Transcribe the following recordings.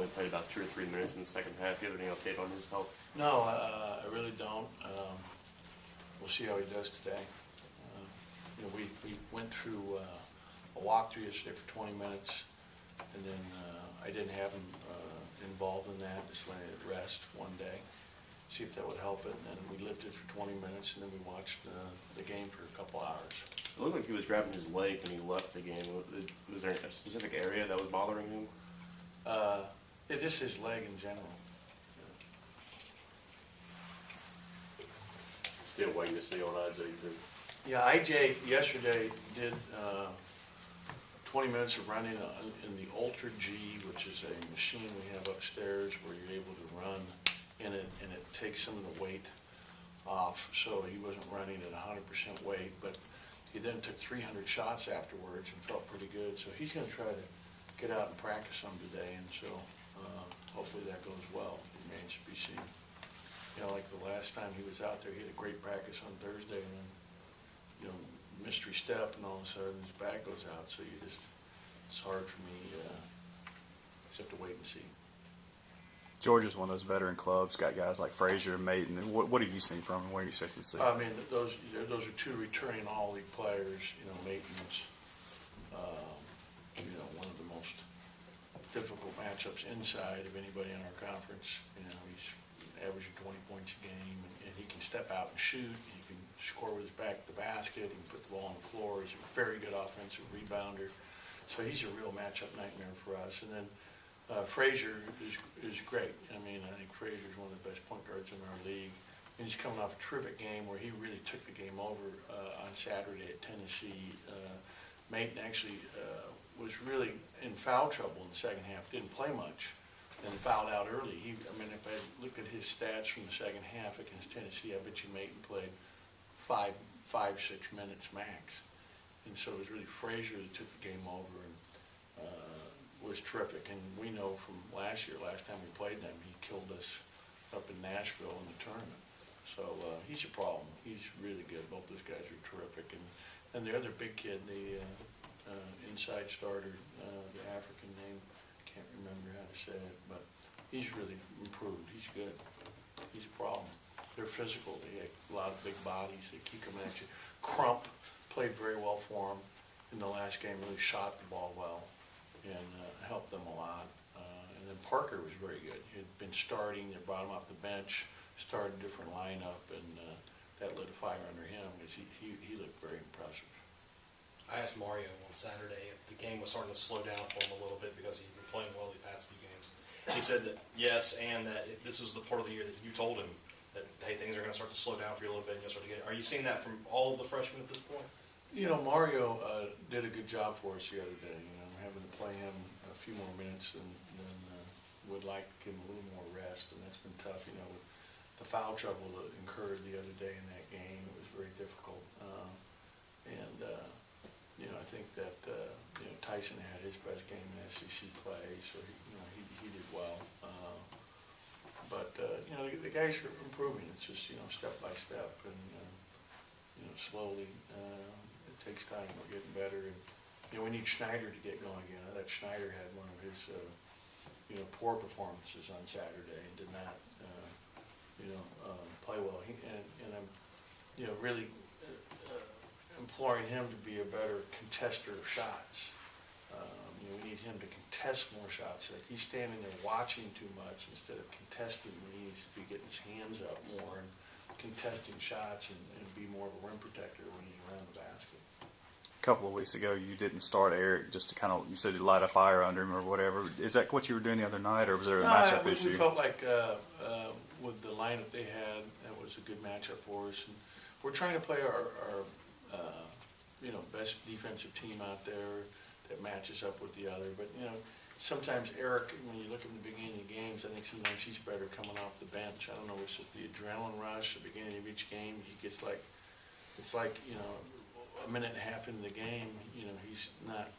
only played about 2 or 3 minutes in the second half. Do you have any update on his health? No, I really don't. We'll see how he does today. We went through a walkthrough yesterday for 20 minutes, and then I didn't have him involved in that, just letting it rest one day, see if that would help it, and then we lifted for 20 minutes, and then we watched the game for a couple hours. It looked like he was grabbing his leg when he left the game. Was there a specific area that was bothering him? Just his leg in general. Still waiting to see on IJ. Yeah, IJ yesterday did 20 minutes of running in the Ultra G, which is a machine we have upstairs where you're able to run in it, and it takes some of the weight off. So he wasn't running at 100% weight, but he then took 300 shots afterwards and felt pretty good. So he's going to try to get out and practice some today, and so hopefully that goes well. It remains to be seen. You know, like the last time he was out there, he had a great practice on Thursday, and then, you know, mystery step, and all of a sudden his back goes out. So it's hard for me. Just have to wait and see. Georgia's one of those veteran clubs, got guys like Frazier and Maton. What have you seen from him? What are you expecting to see? I mean, those are two returning all-league players. You know, Maton's one of the most difficult matchups inside of anybody in our conference. You know, he's averaging 20 points a game, and he can step out and shoot. He can score with his back to the basket. He can put the ball on the floor. He's a very good offensive rebounder. So he's a real matchup nightmare for us. And then Frazier is great. I mean, I think Frazier's one of the best point guards in our league. And he's coming off a terrific game where he really took the game over on Saturday at Tennessee. Maton actually was really in foul trouble in the second half. Didn't play much and fouled out early. If I look at his stats from the second half against Tennessee, I bet you Maton played 5, 6 minutes max. And so it was really Frazier that took the game over and was terrific. And we know from last time we played them, he killed us up in Nashville in the tournament. So he's a problem. He's really good. Both those guys are terrific. And the other big kid, the inside starter, the African name, I can't remember how to say it, but he's really improved. He's good. He's a problem. They're physical. They have a lot of big bodies. They keep coming at you. Crump played very well for him in the last game, really shot the ball well and helped them a lot. And then Parker was very good. He had been starting. They brought him off the bench, started a different lineup, and that lit a fire under him because he looked very impressive. I asked Mario on Saturday if the game was starting to slow down for him a little bit because he'd been playing well the past few games. He said that yes, and that this was the part of the year that you told him that, hey, things are going to start to slow down for you a little bit, and you'll start to get it. Are you seeing that from all of the freshmen at this point? You know, Mario did a good job for us the other day. You know, having to play him a few more minutes than would like to give him a little more rest, and that's been tough. You know, with the foul trouble that incurred the other day in that game, it was very difficult. I think that Tyson had his best game in SEC play, so he did well. The guys are improving. It's just step by step, and slowly. It takes time. We're getting better, and we need Snyder to get going again. I thought Snyder had one of his poor performances on Saturday and did not play well. I'm really imploring him to be a better contester of shots. We need him to contest more shots. Like he's standing there watching too much instead of contesting. He needs to be getting his hands up more and contesting shots and be more of a rim protector when he's around the basket. A couple of weeks ago, you didn't start Eric just to you said you light a fire under him or whatever. Is that what you were doing the other night, or was there a matchup issue? We felt like with the lineup they had, that was a good matchup for us. And we're trying to play our best defensive team out there that matches up with the other. But sometimes Eric, when you look at the beginning of games, I think sometimes he's better coming off the bench. I don't know, it's the adrenaline rush at the beginning of each game. He gets it's like a minute and a half into the game, he's not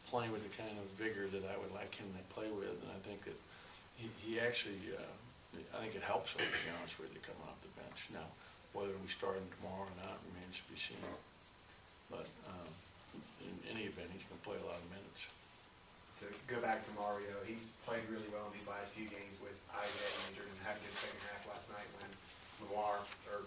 playing with the kind of vigor that I would like him to play with. And I think that he actually, I think it helps him, to be honest with you, coming off the bench. Now, whether we start him tomorrow or not remains to be seen. But in any event, he's going to play a lot of minutes. To go back to Mario, he's played really well in these these last few games with Isaac injured and had a good second half last night when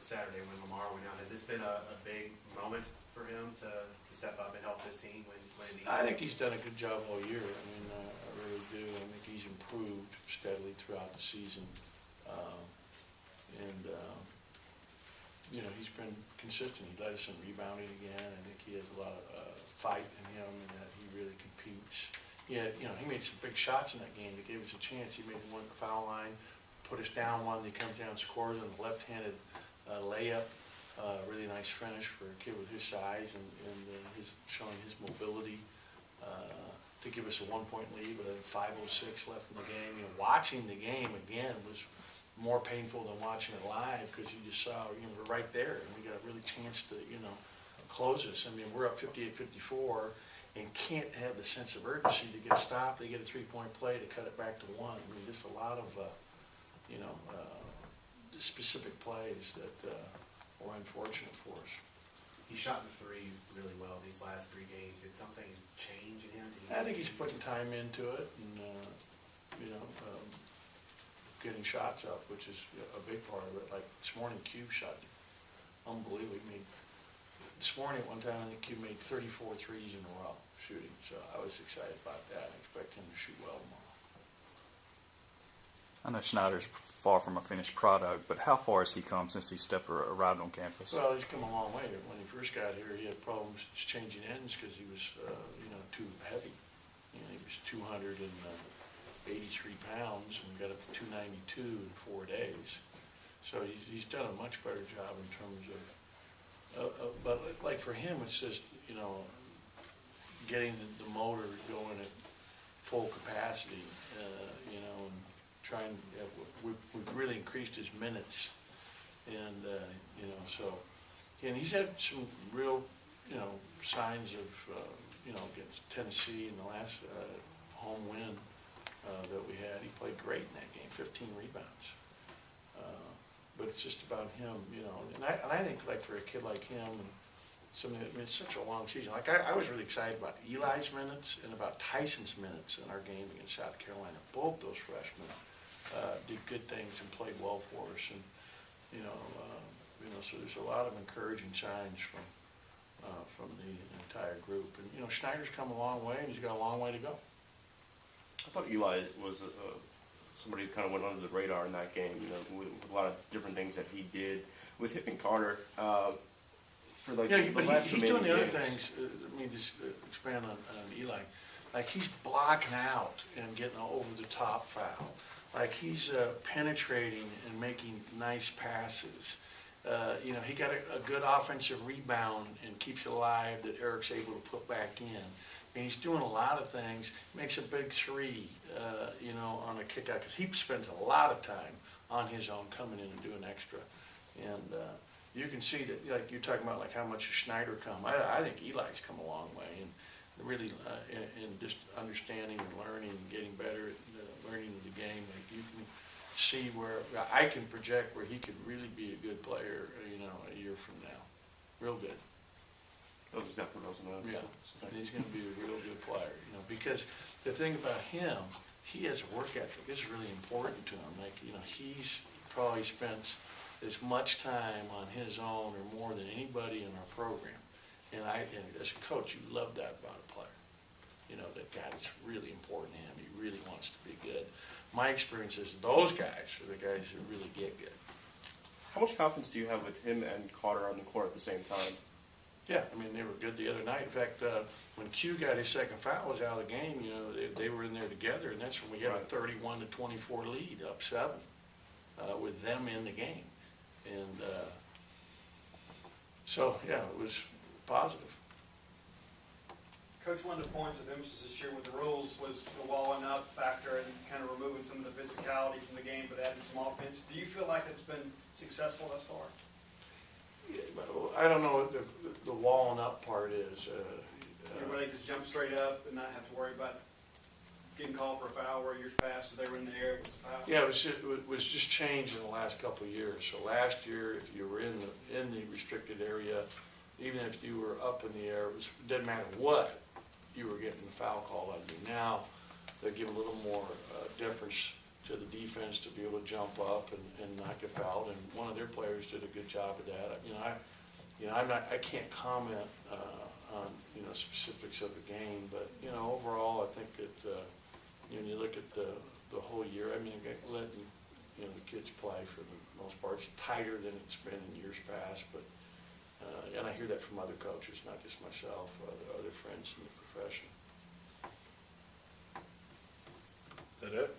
Saturday when Lamar went out. Has this been a big moment for him to step up and help this team when it needs? I think he's done a good job all year. I mean, I really do. I think he's improved steadily throughout the season. He's been consistent. He led us in rebounding again. I think he has a lot of fight in him and that he really competes. He made some big shots in that game that gave us a chance. He made one foul line, put us down one. He comes down, scores on the left-handed layup. Really nice finish for a kid with his size and his showing his mobility to give us a 1-point lead with 5:06 left in the game. Watching the game again was more painful than watching it live because you just saw we're right there and we got a really chance to close us. I mean, we're up 58-54 and can't have the sense of urgency to get stopped. They get a 3-point play to cut it back to 1. I mean, just a lot of specific plays that were unfortunate for us. He shot the three really well these last 3 games. Did something change in him? I think he's putting time into it and getting shots up, which is a big part of it. Like this morning, Q shot unbelievably. This morning at one time, I think Q made 34 threes in a row shooting. So I was excited about that. I expect him to shoot well tomorrow. I know Snyder's far from a finished product, but how far has he come since he arrived on campus? Well, he's come a long way. When he first got here, he had problems just changing ends because he was, too heavy. He was 283 pounds and got up to 292 in 4 days. So he's done a much better job in terms of, but like for him, it's just, getting the motor going at full capacity, and trying, we've really increased his minutes, and, and he's had some real, signs of, against Tennessee in the last home win that we had. He played great in that game, 15 rebounds. But it's just about him, and I think like for a kid like him, it's such a long season. Like I was really excited about Eli's minutes and about Tyson's minutes in our game against South Carolina. Both those freshmen did good things and played well for us, and so there's a lot of encouraging signs from the entire group. And Schneider's come a long way, and he's got a long way to go. I thought Eli was somebody who kind of went under the radar in that game, with a lot of different things that he did. With him and Carter, for like the last he's doing the other games. things. Let me just expand on Eli. Like he's blocking out and getting an over-the-top foul. Like he's penetrating and making nice passes. He got a good offensive rebound and keeps it alive that Eric's able to put back in. And he's doing a lot of things. Makes a big three, on a kick out because he spends a lot of time on his own coming in and doing extra. And you can see that, like you're talking about, like how much has Schneider come. I think Eli's come a long way, and really in just understanding and learning and getting better at learning the game. Like you can see where I can project where he could really be a good player, a year from now. Real good. That was definitely what I was going to Yeah, say. he's going to be a real good player, because the thing about him, he has a work ethic. This is really important to him. Like, he's probably spent as much time on his own or more than anybody in our program. And as a coach, you love that about a player. That guy is really important to him. He really wants to be good. My experience is those guys are the guys that really get good. How much confidence do you have with him and Carter on the court at the same time? Yeah, they were good the other night. In fact, when Q got his second foul, was out of the game. They were in there together, and that's when we had a 31-24 lead, up 7, with them in the game. And it was positive. Coach, one of the points of emphasis this year with the rules was the walling up factor and kind of removing some of the physicality from the game, but adding some offense. Do you feel like it's been successful thus far? I don't know what the walling up part is. Everybody just jump straight up and not have to worry about getting called for a foul where years past, if they were in the air, it was a foul. Yeah, it was just changed in the last couple of years. So last year, if you were in the restricted area, even if you were up in the air, it didn't matter what, you were getting the foul call on you. Now, they give a little more deference to the defense to be able to jump up and not get fouled, and one of their players did a good job of that. I can't comment on, specifics of the game, but, overall, I think that, when you look at the whole year, letting, the kids play for the most part, it's tighter than it's been in years past, but, and I hear that from other coaches, not just myself, other friends in the profession. Is that it?